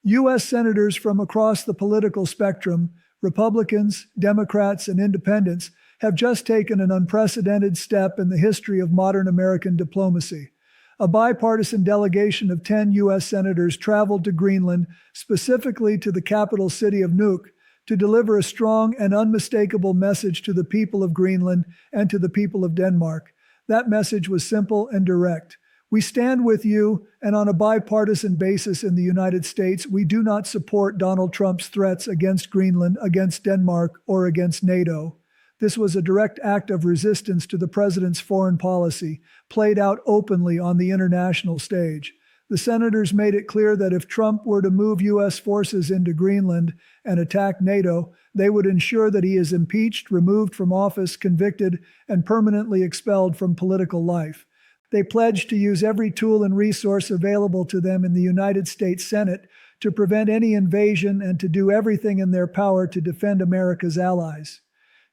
U.S. senators from across the political spectrum, Republicans, Democrats, and Independents, have just taken an unprecedented step in the history of modern American diplomacy. A bipartisan delegation of 10 U.S. senators traveled to Greenland, specifically to the capital city of Nuuk, to deliver a strong and unmistakable message to the people of Greenland and to the people of Denmark. That message was simple and direct. We stand with you, and on a bipartisan basis in the United States, we do not support Donald Trump's threats against Greenland, against Denmark, or against NATO. This was a direct act of resistance to the president's foreign policy, played out openly on the international stage. The senators made it clear that if Trump were to move U.S. forces into Greenland and attack NATO, they would ensure that he is impeached, removed from office, convicted, and permanently expelled from political life. They pledged to use every tool and resource available to them in the United States Senate to prevent any invasion and to do everything in their power to defend America's allies.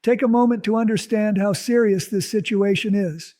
Take a moment to understand how serious this situation is.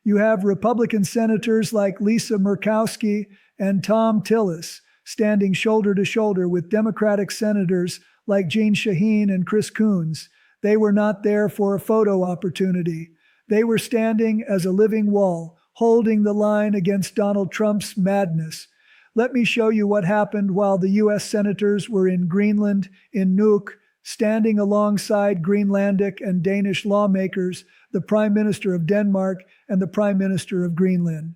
You have Republican senators like Lisa Murkowski and Tom Tillis standing shoulder to shoulder with Democratic senators like Jeanne Shaheen and Chris Coons. They were not there for a photo opportunity. They were standing as a living wall, holding the line against Donald Trump's madness. Let me show you what happened while the U.S. senators were in Greenland, in Nuuk, standing alongside Greenlandic and Danish lawmakers, the Prime Minister of Denmark and the Prime Minister of Greenland.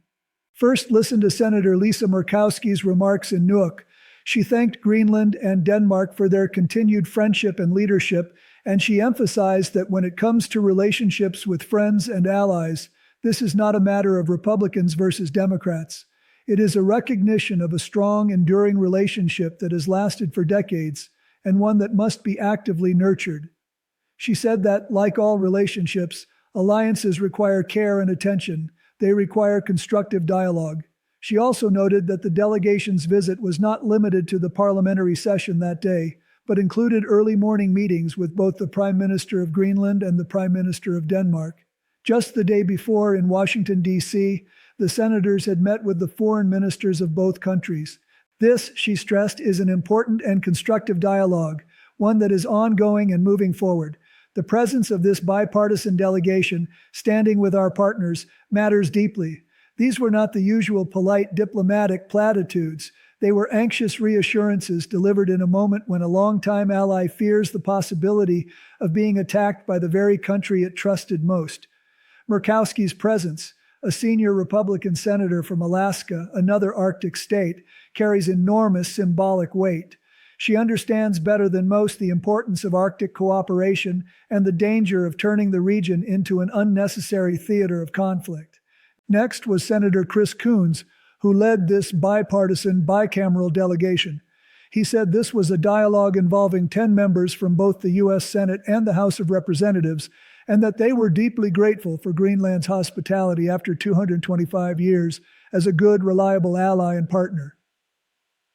First, listen to Senator Lisa Murkowski's remarks in Nuuk. She thanked Greenland and Denmark for their continued friendship and leadership, and she emphasized that when it comes to relationships with friends and allies, this is not a matter of Republicans versus Democrats. It is a recognition of a strong, enduring relationship that has lasted for decades and one that must be actively nurtured. She said that, like all relationships, alliances require care and attention. They require constructive dialogue. She also noted that the delegation's visit was not limited to the parliamentary session that day, but included early morning meetings with both the Prime Minister of Greenland and the Prime Minister of Denmark. Just the day before, in Washington, D.C., the senators had met with the foreign ministers of both countries. This, she stressed, is an important and constructive dialogue, one that is ongoing and moving forward. The presence of this bipartisan delegation, standing with our partners, matters deeply. These were not the usual polite diplomatic platitudes. They were anxious reassurances delivered in a moment when a longtime ally fears the possibility of being attacked by the very country it trusted most. Murkowski's presence, a senior Republican senator from Alaska, another Arctic state, carries enormous symbolic weight. She understands better than most the importance of Arctic cooperation and the danger of turning the region into an unnecessary theater of conflict. Next was Senator Chris Coons, who led this bipartisan, bicameral delegation. He said this was a dialogue involving 10 members from both the U.S. Senate and the House of Representatives, and that they were deeply grateful for Greenland's hospitality after 225 years as a good, reliable ally and partner.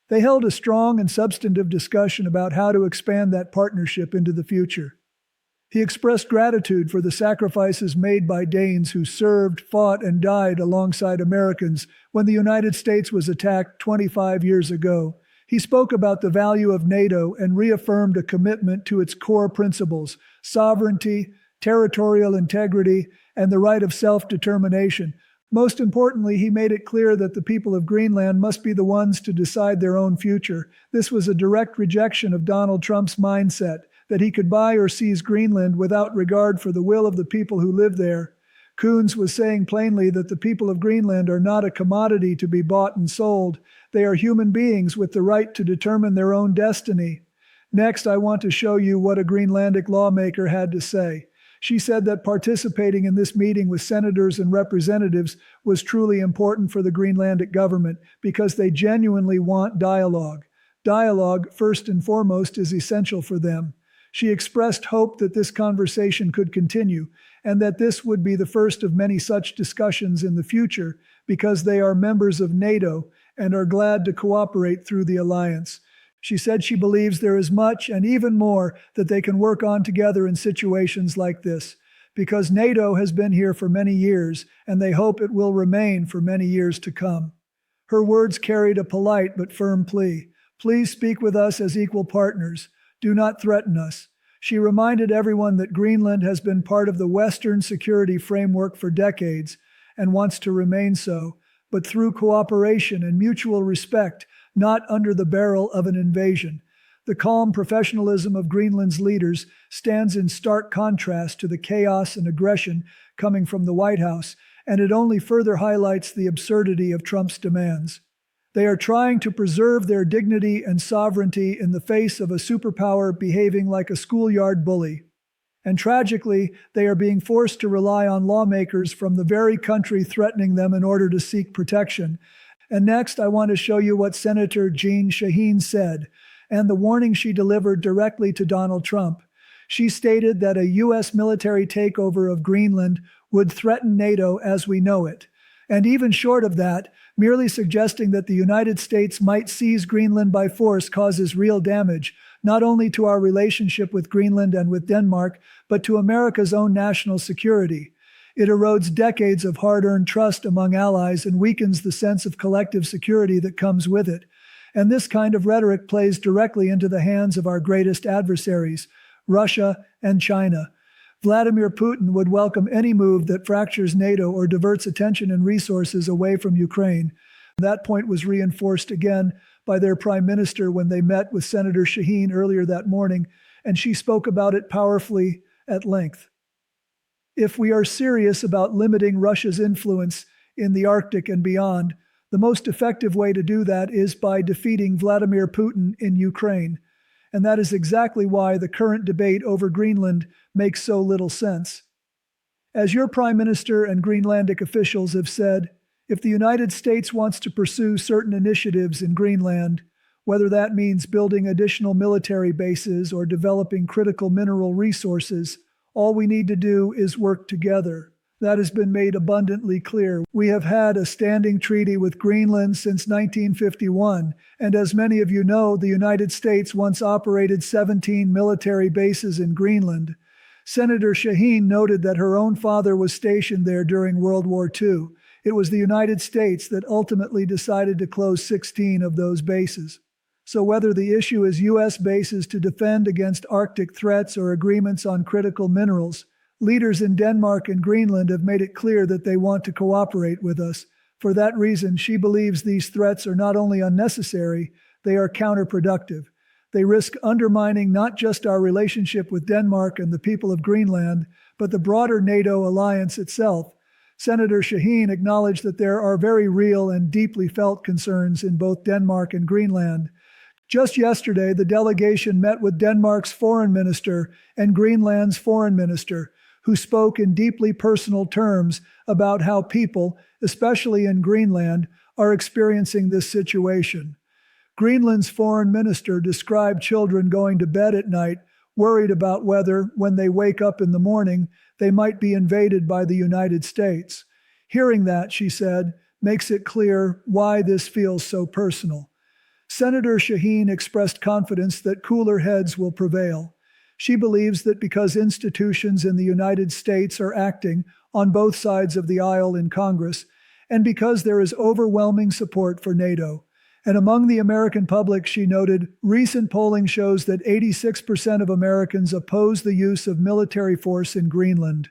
They held a strong and substantive discussion about how to expand that partnership into the future. He expressed gratitude for the sacrifices made by Danes who served, fought, and died alongside Americans when the United States was attacked 25 years ago. He spoke about the value of NATO and reaffirmed a commitment to its core principles: sovereignty, territorial integrity, and the right of self-determination. Most importantly, he made it clear that the people of Greenland must be the ones to decide their own future. This was a direct rejection of Donald Trump's mindset that he could buy or seize Greenland without regard for the will of the people who live there. Coons was saying plainly that the people of Greenland are not a commodity to be bought and sold. They are human beings with the right to determine their own destiny. Next, I want to show you what a Greenlandic lawmaker had to say. She said that participating in this meeting with senators and representatives was truly important for the Greenlandic government because they genuinely want dialogue. Dialogue, first and foremost, is essential for them. She expressed hope that this conversation could continue and that this would be the first of many such discussions in the future because they are members of NATO and are glad to cooperate through the alliance. She said she believes there is much and even more that they can work on together in situations like this, because NATO has been here for many years, and they hope it will remain for many years to come. Her words carried a polite but firm plea. Please speak with us as equal partners. Do not threaten us. She reminded everyone that Greenland has been part of the Western security framework for decades and wants to remain so, but through cooperation and mutual respect, not under the barrel of an invasion. The calm professionalism of Greenland's leaders stands in stark contrast to the chaos and aggression coming from the White House, and it only further highlights the absurdity of Trump's demands. They are trying to preserve their dignity and sovereignty in the face of a superpower behaving like a schoolyard bully. And tragically, they are being forced to rely on lawmakers from the very country threatening them in order to seek protection. And next, I want to show you what Senator Jeanne Shaheen said, and the warning she delivered directly to Donald Trump. She stated that a U.S. military takeover of Greenland would threaten NATO as we know it. And even short of that, merely suggesting that the United States might seize Greenland by force causes real damage, not only to our relationship with Greenland and with Denmark, but to America's own national security. It erodes decades of hard-earned trust among allies and weakens the sense of collective security that comes with it. And this kind of rhetoric plays directly into the hands of our greatest adversaries, Russia and China. Vladimir Putin would welcome any move that fractures NATO or diverts attention and resources away from Ukraine. That point was reinforced again by their prime minister when they met with Senator Shaheen earlier that morning, and she spoke about it powerfully at length. If we are serious about limiting Russia's influence in the Arctic and beyond, the most effective way to do that is by defeating Vladimir Putin in Ukraine. And that is exactly why the current debate over Greenland makes so little sense. As your Prime Minister and Greenlandic officials have said, if the United States wants to pursue certain initiatives in Greenland, whether that means building additional military bases or developing critical mineral resources, all we need to do is work together. That has been made abundantly clear. We have had a standing treaty with Greenland since 1951, and as many of you know, the United States once operated 17 military bases in Greenland. Senator Shaheen noted that her own father was stationed there during World War II. It was the United States that ultimately decided to close 16 of those bases. So whether the issue is U.S. bases to defend against Arctic threats or agreements on critical minerals, leaders in Denmark and Greenland have made it clear that they want to cooperate with us. For that reason, she believes these threats are not only unnecessary, they are counterproductive. They risk undermining not just our relationship with Denmark and the people of Greenland, but the broader NATO alliance itself. Senator Shaheen acknowledged that there are very real and deeply felt concerns in both Denmark and Greenland. Just yesterday, the delegation met with Denmark's foreign minister and Greenland's foreign minister, who spoke in deeply personal terms about how people, especially in Greenland, are experiencing this situation. Greenland's foreign minister described children going to bed at night, worried about whether, when they wake up in the morning, they might be invaded by the United States. Hearing that, she said, makes it clear why this feels so personal. Senator Shaheen expressed confidence that cooler heads will prevail. She believes that because institutions in the United States are acting on both sides of the aisle in Congress, and because there is overwhelming support for NATO. And among the American public, she noted, recent polling shows that 86% of Americans oppose the use of military force in Greenland.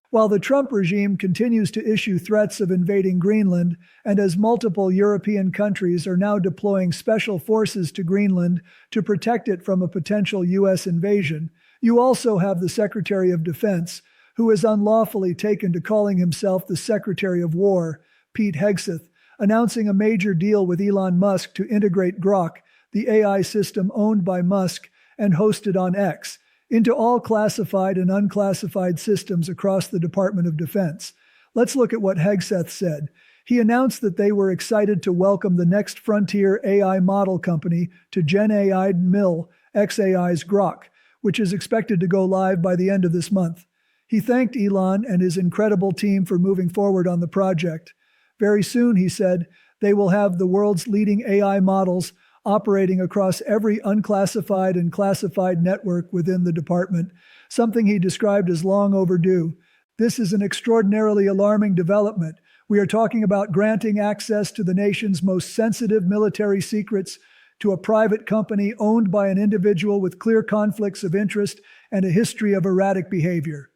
While the Trump regime continues to issue threats of invading Greenland, and as multiple European countries are now deploying special forces to Greenland to protect it from a potential U.S. invasion, you also have the Secretary of Defense, who is unlawfully taken to calling himself the Secretary of War, Pete Hegseth, announcing a major deal with Elon Musk to integrate Grok, the AI system owned by Musk and hosted on X, into all classified and unclassified systems across the Department of Defense. Let's look at what Hegseth said. He announced that they were excited to welcome the next frontier AI model company to Gen AI Mill, XAI's Grok, which is expected to go live by the end of this month. He thanked Elon and his incredible team for moving forward on the project. Very soon, he said, they will have the world's leading AI models operating across every unclassified and classified network within the department, something he described as long overdue. This is an extraordinarily alarming development. We are talking about granting access to the nation's most sensitive military secrets to a private company owned by an individual with clear conflicts of interest and a history of erratic behavior.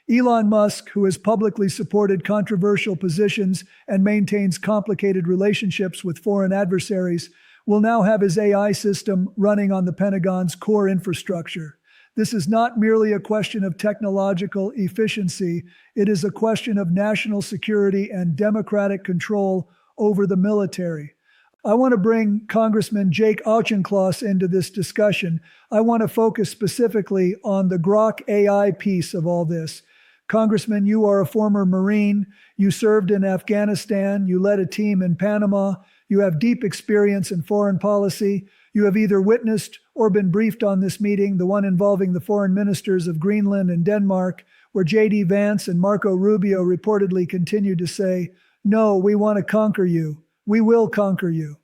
Elon Musk, who has publicly supported controversial positions and maintains complicated relationships with foreign adversaries, will now have his AI system running on the Pentagon's core infrastructure. This is not merely a question of technological efficiency, it is a question of national security and democratic control over the military. I want to bring Congressman Jake Auchincloss into this discussion. I want to focus specifically on the Grok AI piece of all this. Congressman, you are a former Marine. You served in Afghanistan. You led a team in Panama. You have deep experience in foreign policy. You have either witnessed or been briefed on this meeting, the one involving the foreign ministers of Greenland and Denmark, where J.D. Vance and Marco Rubio reportedly continued to say, "No, we want to conquer you. We will conquer you."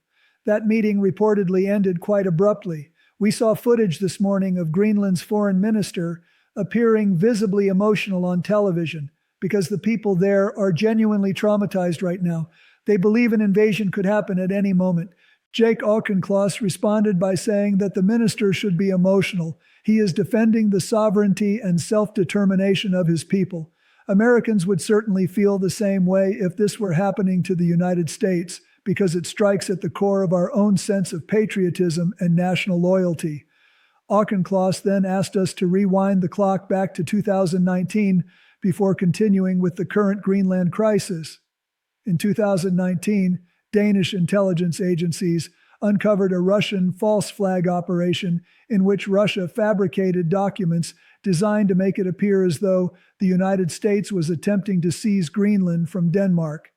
That meeting reportedly ended quite abruptly. We saw footage this morning of Greenland's foreign minister appearing visibly emotional on television because the people there are genuinely traumatized right now. They believe an invasion could happen at any moment. Jake Auchincloss responded by saying that the minister should be emotional. He is defending the sovereignty and self-determination of his people. Americans would certainly feel the same way if this were happening to the United States, because it strikes at the core of our own sense of patriotism and national loyalty. Auchincloss then asked us to rewind the clock back to 2019 before continuing with the current Greenland crisis. In 2019, Danish intelligence agencies uncovered a Russian false flag operation in which Russia fabricated documents designed to make it appear as though the United States was attempting to seize Greenland from Denmark.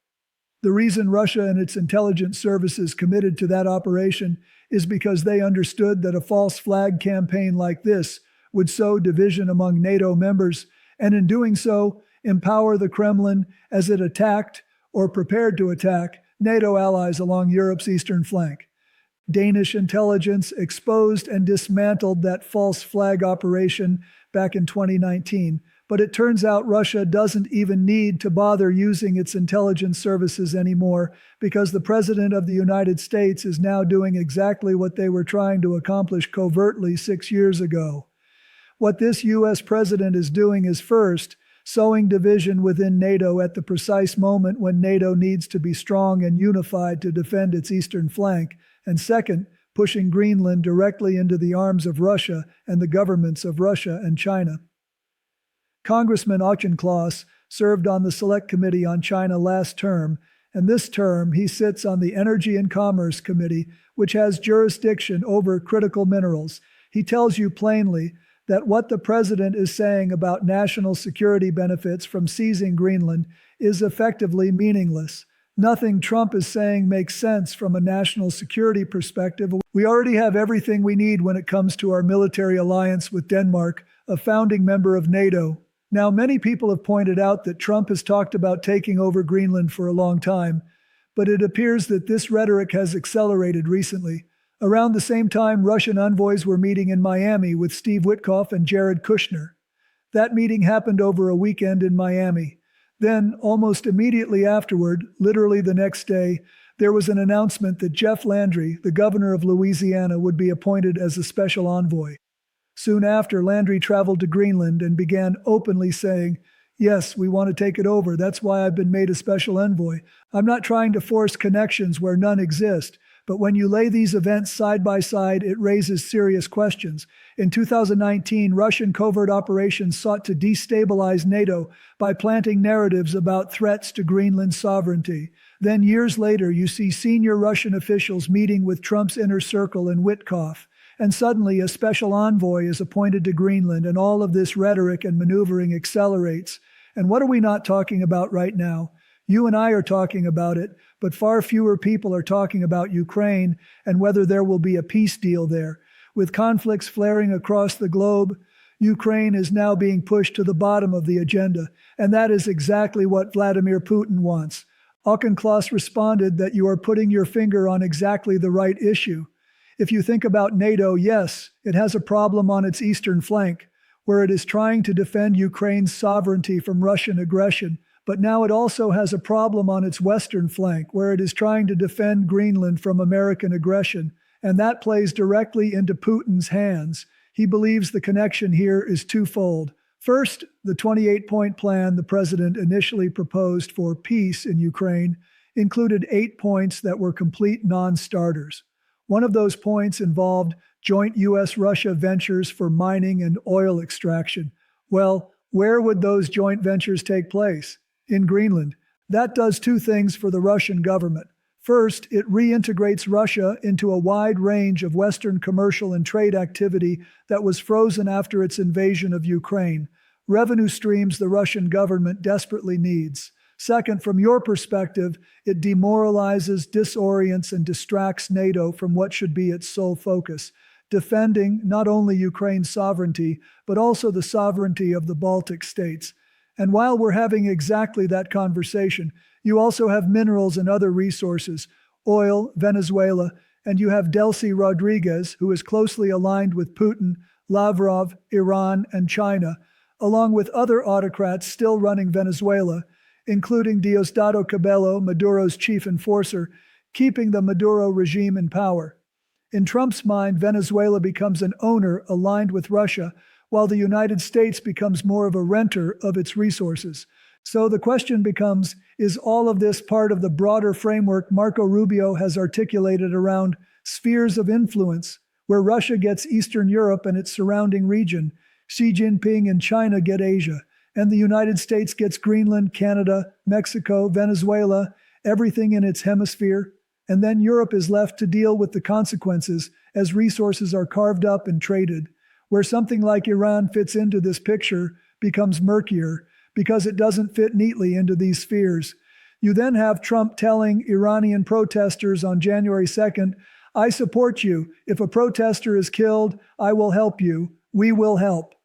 The reason Russia and its intelligence services committed to that operation is because they understood that a false flag campaign like this would sow division among NATO members, and in doing so, empower the Kremlin as it attacked or prepared to attack NATO allies along Europe's eastern flank. Danish intelligence exposed and dismantled that false flag operation back in 2019, but it turns out Russia doesn't even need to bother using its intelligence services anymore because the President of the United States is now doing exactly what they were trying to accomplish covertly 6 years ago. What this U.S. President is doing is first, sowing division within NATO at the precise moment when NATO needs to be strong and unified to defend its eastern flank, and second, pushing Greenland directly into the arms of Russia and the governments of Russia and China. Congressman Auchincloss served on the Select Committee on China last term, and this term he sits on the Energy and Commerce Committee, which has jurisdiction over critical minerals. He tells you plainly that what the president is saying about national security benefits from seizing Greenland is effectively meaningless. Nothing Trump is saying makes sense from a national security perspective. We already have everything we need when it comes to our military alliance with Denmark, a founding member of NATO. Now, many people have pointed out that Trump has talked about taking over Greenland for a long time, but it appears that this rhetoric has accelerated recently. Around the same time, Russian envoys were meeting in Miami with Steve Witkoff and Jared Kushner. That meeting happened over a weekend in Miami. Then, almost immediately afterward, literally the next day, there was an announcement that Jeff Landry, the governor of Louisiana, would be appointed as a special envoy. Soon after, Landry traveled to Greenland and began openly saying, "Yes, we want to take it over. That's why I've been made a special envoy. I'm not trying to force connections where none exist. But when you lay these events side by side, it raises serious questions. In 2019, Russian covert operations sought to destabilize NATO by planting narratives about threats to Greenland's sovereignty. Then years later, you see senior Russian officials meeting with Trump's inner circle and Witkoff. And suddenly a special envoy is appointed to Greenland, and all of this rhetoric and maneuvering accelerates. And what are we not talking about right now? You and I are talking about it, but far fewer people are talking about Ukraine and whether there will be a peace deal there. With conflicts flaring across the globe, Ukraine is now being pushed to the bottom of the agenda, and that is exactly what Vladimir Putin wants. Auchincloss responded that you are putting your finger on exactly the right issue. If you think about NATO, yes, it has a problem on its eastern flank, where it is trying to defend Ukraine's sovereignty from Russian aggression, but now it also has a problem on its western flank, where it is trying to defend Greenland from American aggression. And that plays directly into Putin's hands. He believes the connection here is twofold. First, the 28-point plan the president initially proposed for peace in Ukraine included 8 points that were complete non-starters. One of those points involved joint U.S.-Russia ventures for mining and oil extraction. Well, where would those joint ventures take place? In Greenland. That does two things for the Russian government. First, it reintegrates Russia into a wide range of Western commercial and trade activity that was frozen after its invasion of Ukraine, revenue streams the Russian government desperately needs. Second, from your perspective, it demoralizes, disorients, and distracts NATO from what should be its sole focus, defending not only Ukraine's sovereignty, but also the sovereignty of the Baltic states. And while we're having exactly that conversation, you also have minerals and other resources, oil, Venezuela, and you have Delcy Rodriguez, who is closely aligned with Putin, Lavrov, Iran, and China, along with other autocrats still running Venezuela, including Diosdado Cabello, Maduro's chief enforcer, keeping the Maduro regime in power. In Trump's mind, Venezuela becomes an owner aligned with Russia, while the United States becomes more of a renter of its resources. So the question becomes, is all of this part of the broader framework Marco Rubio has articulated around spheres of influence, where Russia gets Eastern Europe and its surrounding region, Xi Jinping and China get Asia, and the United States gets Greenland, Canada, Mexico, Venezuela, everything in its hemisphere, and then Europe is left to deal with the consequences as resources are carved up and traded. Where something like Iran fits into this picture becomes murkier because it doesn't fit neatly into these spheres. You then have Trump telling Iranian protesters on January 2nd, "I support you. If a protester is killed, I will help you. We will help."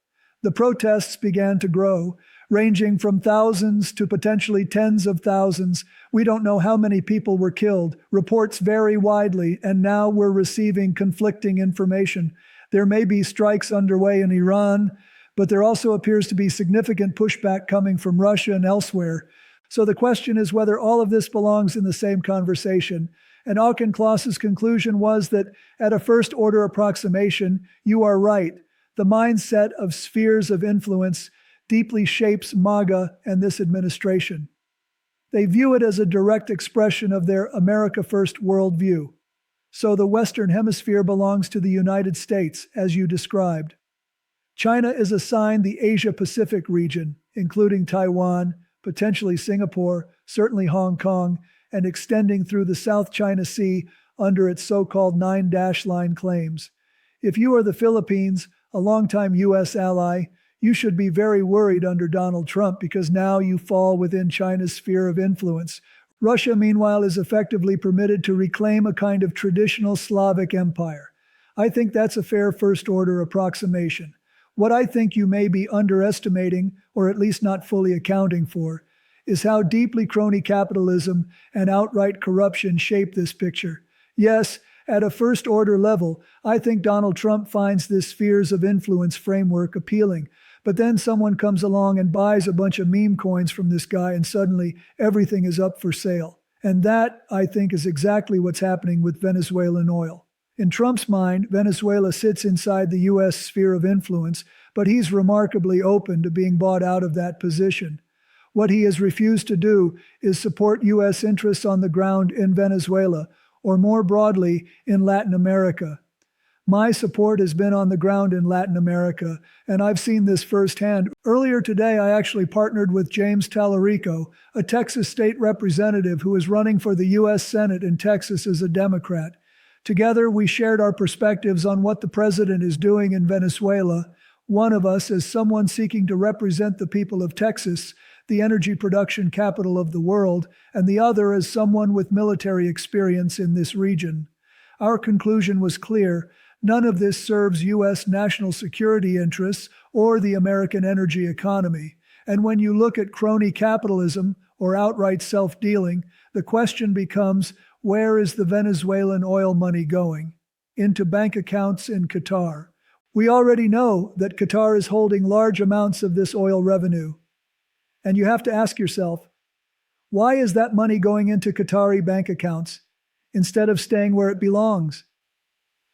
The protests began to grow, ranging from thousands to potentially tens of thousands. We don't know how many people were killed. Reports vary widely, and now we're receiving conflicting information. There may be strikes underway in Iran, but there also appears to be significant pushback coming from Russia and elsewhere. So the question is whether all of this belongs in the same conversation. And Auchincloss's conclusion was that at a first-order approximation, you are right. The mindset of spheres of influence deeply shapes MAGA and this administration. They view it as a direct expression of their America First worldview. So the Western Hemisphere belongs to the United States, as you described. China is assigned the Asia-Pacific region, including Taiwan, potentially Singapore, certainly Hong Kong, and extending through the South China Sea under its so-called 9-line claims. If you are the Philippines, a longtime U.S. ally, you should be very worried under Donald Trump because now you fall within China's sphere of influence. Russia, meanwhile, is effectively permitted to reclaim a kind of traditional Slavic empire. I think that's a fair first-order approximation. What I think you may be underestimating, or at least not fully accounting for, is how deeply crony capitalism and outright corruption shape this picture. Yes, at a first-order level, I think Donald Trump finds this spheres of influence framework appealing. But then someone comes along and buys a bunch of meme coins from this guy and suddenly everything is up for sale. And that, I think, is exactly what's happening with Venezuelan oil. In Trump's mind, Venezuela sits inside the U.S. sphere of influence, but he's remarkably open to being bought out of that position. What he has refused to do is support U.S. interests on the ground in Venezuela, or more broadly, in Latin America. My support has been on the ground in Latin America, and I've seen this firsthand. Earlier today, I actually partnered with James Tallarico, a Texas state representative who is running for the U.S. Senate in Texas as a Democrat. Together, we shared our perspectives on what the president is doing in Venezuela, one of us as someone seeking to represent the people of Texas, the energy production capital of the world, and the other as someone with military experience in this region. Our conclusion was clear. None of this serves U.S. national security interests or the American energy economy. And when you look at crony capitalism or outright self-dealing, the question becomes, where is the Venezuelan oil money going? Into bank accounts in Qatar. We already know that Qatar is holding large amounts of this oil revenue. And you have to ask yourself, why is that money going into Qatari bank accounts instead of staying where it belongs?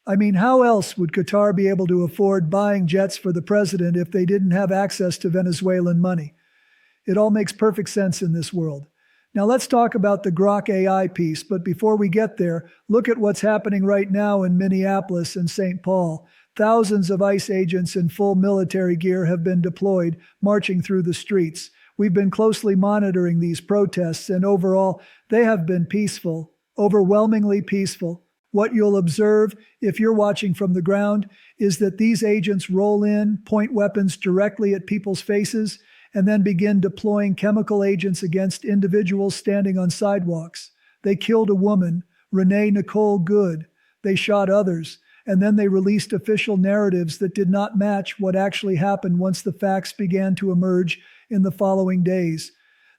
I mean, how else would Qatar be able to afford buying jets for the president if they didn't have access to Venezuelan money? It all makes perfect sense in this world. Now let's talk about the Grok AI piece, but before we get there, look at what's happening right now in Minneapolis and St. Paul. Thousands of ICE agents in full military gear have been deployed, marching through the streets. We've been closely monitoring these protests, and overall, they have been peaceful, overwhelmingly peaceful. What you'll observe, if you're watching from the ground, is that these agents roll in, point weapons directly at people's faces, and then begin deploying chemical agents against individuals standing on sidewalks. They killed a woman, Renee Nicole Good. They shot others, and then they released official narratives that did not match what actually happened once the facts began to emerge in the following days.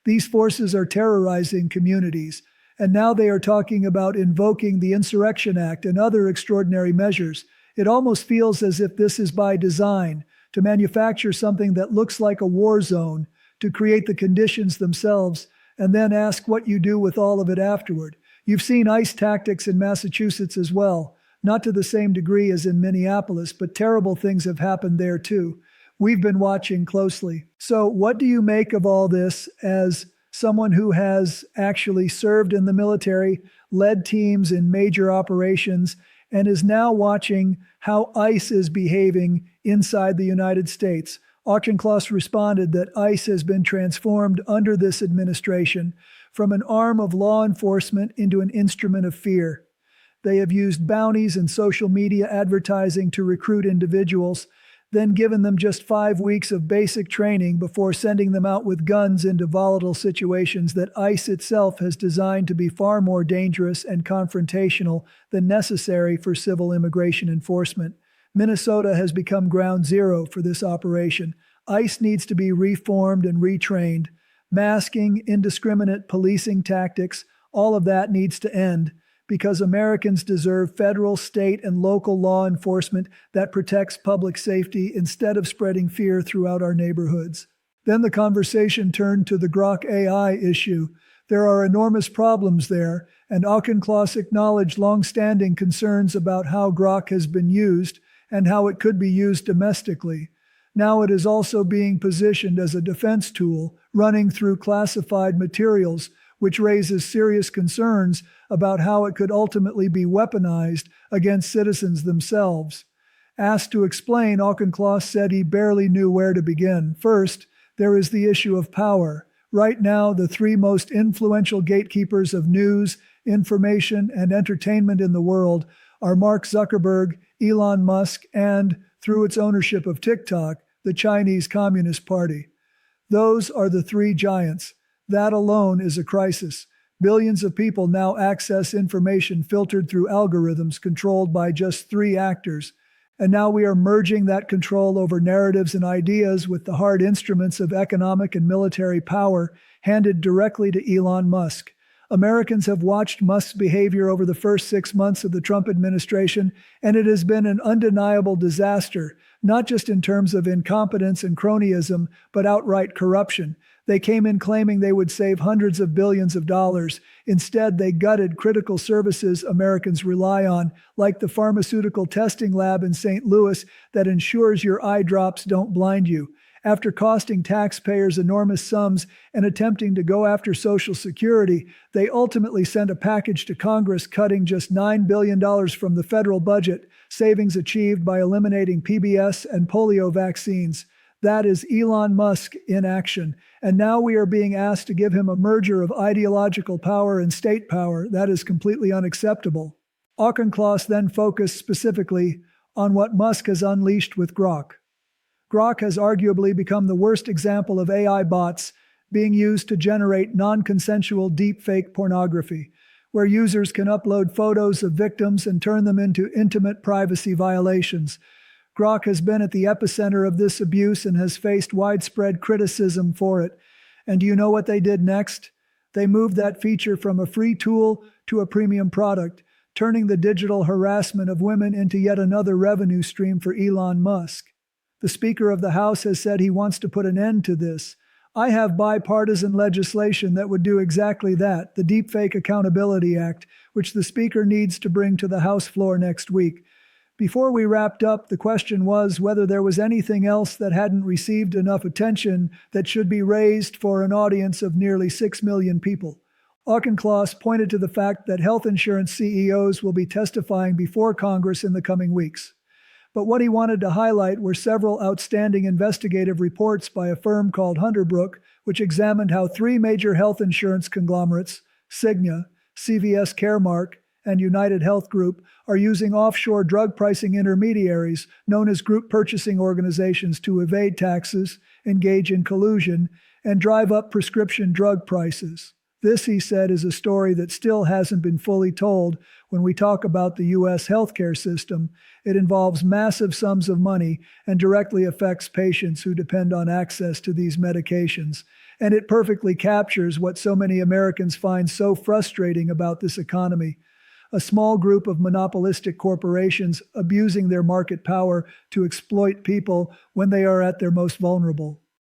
These forces are terrorizing communities, and now they are talking about invoking the Insurrection Act and other extraordinary measures. It almost feels as if this is by design, to manufacture something that looks like a war zone, to create the conditions themselves, and then ask what you do with all of it afterward. You've seen ICE tactics in Massachusetts as well, not to the same degree as in Minneapolis, but terrible things have happened there too. We've been watching closely. So what do you make of all this as someone who has actually served in the military, led teams in major operations, and is now watching how ICE is behaving inside the United States? Auchincloss responded that ICE has been transformed under this administration from an arm of law enforcement into an instrument of fear. They have used bounties and social media advertising to recruit individuals, then given them just 5 weeks of basic training before sending them out with guns into volatile situations that ICE itself has designed to be far more dangerous and confrontational than necessary for civil immigration enforcement. Minnesota has become ground zero for this operation. ICE needs to be reformed and retrained. Masking, indiscriminate policing tactics, all of that needs to end, because Americans deserve federal, state, and local law enforcement that protects public safety instead of spreading fear throughout our neighborhoods. Then the conversation turned to the Grok AI issue. There are enormous problems there, and Auchincloss acknowledged long-standing concerns about how Grok has been used and how it could be used domestically. Now it is also being positioned as a defense tool, running through classified materials, which raises serious concerns about how it could ultimately be weaponized against citizens themselves. Asked to explain, Auchincloss said he barely knew where to begin. First, there is the issue of power. Right now, the three most influential gatekeepers of news, information, and entertainment in the world are Mark Zuckerberg, Elon Musk, and, through its ownership of TikTok, the Chinese Communist Party. Those are the three giants. That alone is a crisis. Billions of people now access information filtered through algorithms controlled by just three actors. And now we are merging that control over narratives and ideas with the hard instruments of economic and military power handed directly to Elon Musk. Americans have watched Musk's behavior over the first 6 months of the Trump administration, and it has been an undeniable disaster, not just in terms of incompetence and cronyism, but outright corruption. They came in claiming they would save hundreds of billions of dollars. Instead, they gutted critical services Americans rely on, like the pharmaceutical testing lab in St. Louis that ensures your eye drops don't blind you. After costing taxpayers enormous sums and attempting to go after Social Security, they ultimately sent a package to Congress cutting just $9 billion from the federal budget, savings achieved by eliminating PBS and polio vaccines. That is Elon Musk in action. And now we are being asked to give him a merger of ideological power and state power. That is completely unacceptable. Auchincloss then focused specifically on what Musk has unleashed with Grok. Grok has arguably become the worst example of AI bots being used to generate non-consensual deepfake pornography, where users can upload photos of victims and turn them into intimate privacy violations. Grok has been at the epicenter of this abuse and has faced widespread criticism for it. And do you know what they did next? They moved that feature from a free tool to a premium product, turning the digital harassment of women into yet another revenue stream for Elon Musk. The Speaker of the House has said he wants to put an end to this. I have bipartisan legislation that would do exactly that, the Deepfake Accountability Act, which the Speaker needs to bring to the House floor next week. Before we wrapped up, the question was whether there was anything else that hadn't received enough attention that should be raised for an audience of nearly 6 million people. Auchincloss pointed to the fact that health insurance CEOs will be testifying before Congress in the coming weeks. But what he wanted to highlight were several outstanding investigative reports by a firm called Hunterbrook, which examined how 3 major health insurance conglomerates, Cigna, CVS Caremark, and United Health Group, are using offshore drug pricing intermediaries known as group purchasing organizations to evade taxes, engage in collusion, and drive up prescription drug prices. This, he said, is a story that still hasn't been fully told. When we talk about the U.S. healthcare system, it involves massive sums of money and directly affects patients who depend on access to these medications. And it perfectly captures what so many Americans find so frustrating about this economy. A small group of monopolistic corporations abusing their market power to exploit people when they are at their most vulnerable.